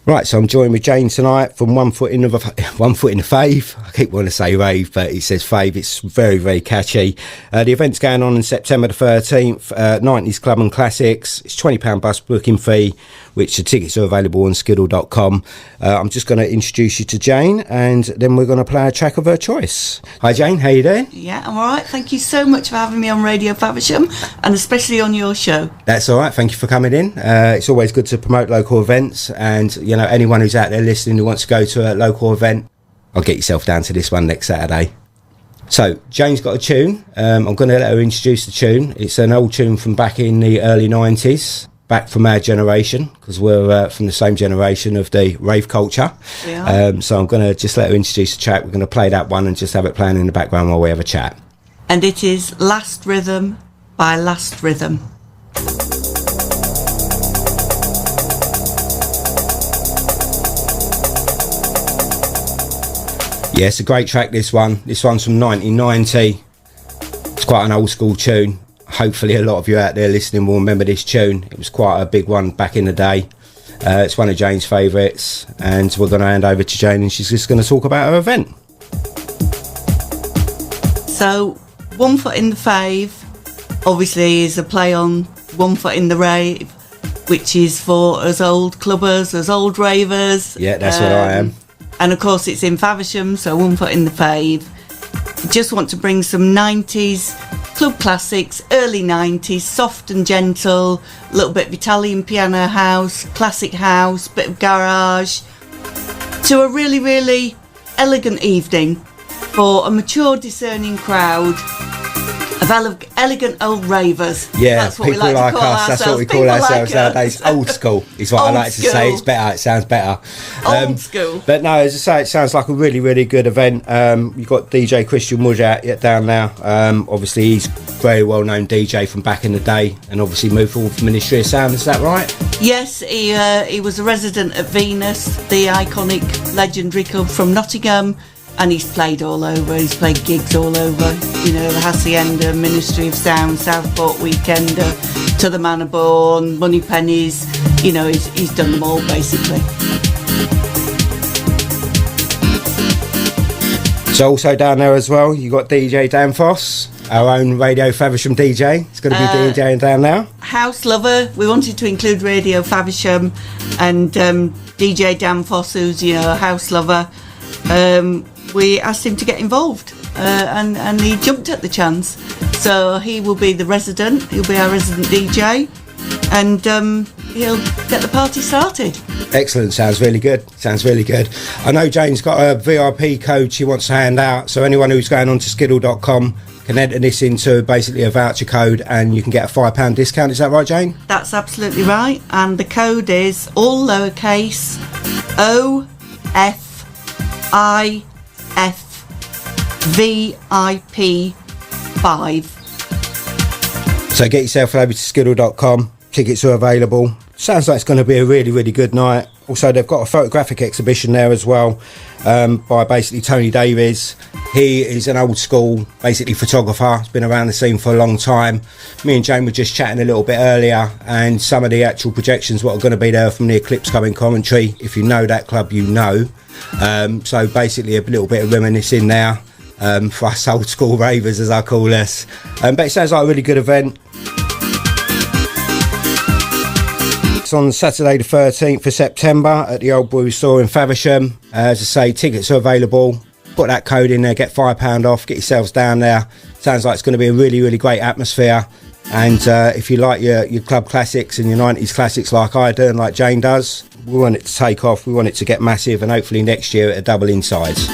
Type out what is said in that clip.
Right, so I'm joined with Jane tonight from Foot In The Fave. I keep wanting to say rave, but he says fave. It's very, very catchy. The event's going on September the 13th, 90s Club and Classics. It's £20 bus booking fee, which the tickets are available on skiddle.com. I'm just going to introduce you to Jane, and then we're going to play a track of her choice. Hi Jane, how you doing? Yeah, I'm all right. Thank you so much for having me on Radio Faversham, and especially on your show. That's all right. Thank you for coming in. It's always good to promote local events, and you know, anyone who's out there listening who wants to go to a local event, I'll get yourself down to this one next Saturday. So Jane's got a tune. I'm going to let her introduce the tune. It's an old tune from back in the early 90s, back from our generation, because we're from the same generation of the rave culture. Yeah. So I'm going to just let her introduce the track. We're going to play that one and just have it playing in the background while we have a chat. And it is Last Rhythm by Last Rhythm. Yeah, it's a great track, this one. This one's from 1990. It's quite an old school tune. Hopefully a lot of you out there listening will remember this tune. It was quite a big one back in the day. It's one of Jane's favourites, and we're going to hand over to Jane, and she's just going to talk about her event. So, Foot In The Fave, obviously, is a play on Foot In The Rave, which is for us old clubbers, us old ravers. Yeah, that's what I am. And of course it's in Faversham, so Foot In The Fave. Just want to bring some 90s club classics, early 90s, soft and gentle, a little bit of Italian piano house, classic house, bit of garage, to a really, really elegant evening for a mature, discerning crowd of elegant old ravers. Yeah, that's what people we like to call us. ourselves. That's what we call ourselves nowadays. Old school is what I like to say. It's better. It sounds better. Old school. But no, as I say, it sounds like a really, really good event. You've got DJ Christian Woodyatt down now. Obviously, he's a very well-known DJ from back in the day, and obviously moved forward from Ministry of Sound. Is that right? Yes, he was a resident at Venus, the iconic legendary club from Nottingham. And he's played all over. He's played gigs all over. You know, the Hacienda, Ministry of Sound, Southport Weekender, To the Manor Born, Money Pennies. You know, he's done them all basically. So also down there as well, you got DJ Danfos, our own Radio Faversham DJ. It's going to be DJing down now. House lover. We wanted to include Radio Faversham and DJ Danfos, who's, you know, a house lover. We asked him to get involved, and he jumped at the chance. So he will be the resident. He'll be our resident DJ, and he'll get the party started. Excellent. Sounds really good. Sounds really good. I know Jane's got a VIP code she wants to hand out, so anyone who's going on to skiddle.com can enter this into basically a voucher code, and you can get a £5 discount. Is that right, Jane? That's absolutely right. And the code is all lowercase OFIFVIP 5. So get yourself over to skiddle.com. Tickets are available. Sounds like it's going to be a really, really good night. Also, they've got a photographic exhibition there as well, by basically Tony Davies. He is an old school, basically photographer. He's been around the scene for a long time. Me and Jane were just chatting a little bit earlier, and some of the actual projections what are going to be there from the Eclipse coming commentary. If you know that club, you know. So basically a little bit of reminiscing there for us old school ravers, as I call us. But it sounds like a really good event. It's on Saturday the 13th of September at the Old Brewery store in Faversham. As I say, tickets are available. Put that code in there, get £5 off, get yourselves down there. Sounds like it's going to be a really, really great atmosphere. And if you like your club classics and your 90s classics like I do and like Jane does, we want it to take off, we want it to get massive, and hopefully next year it'll double in size.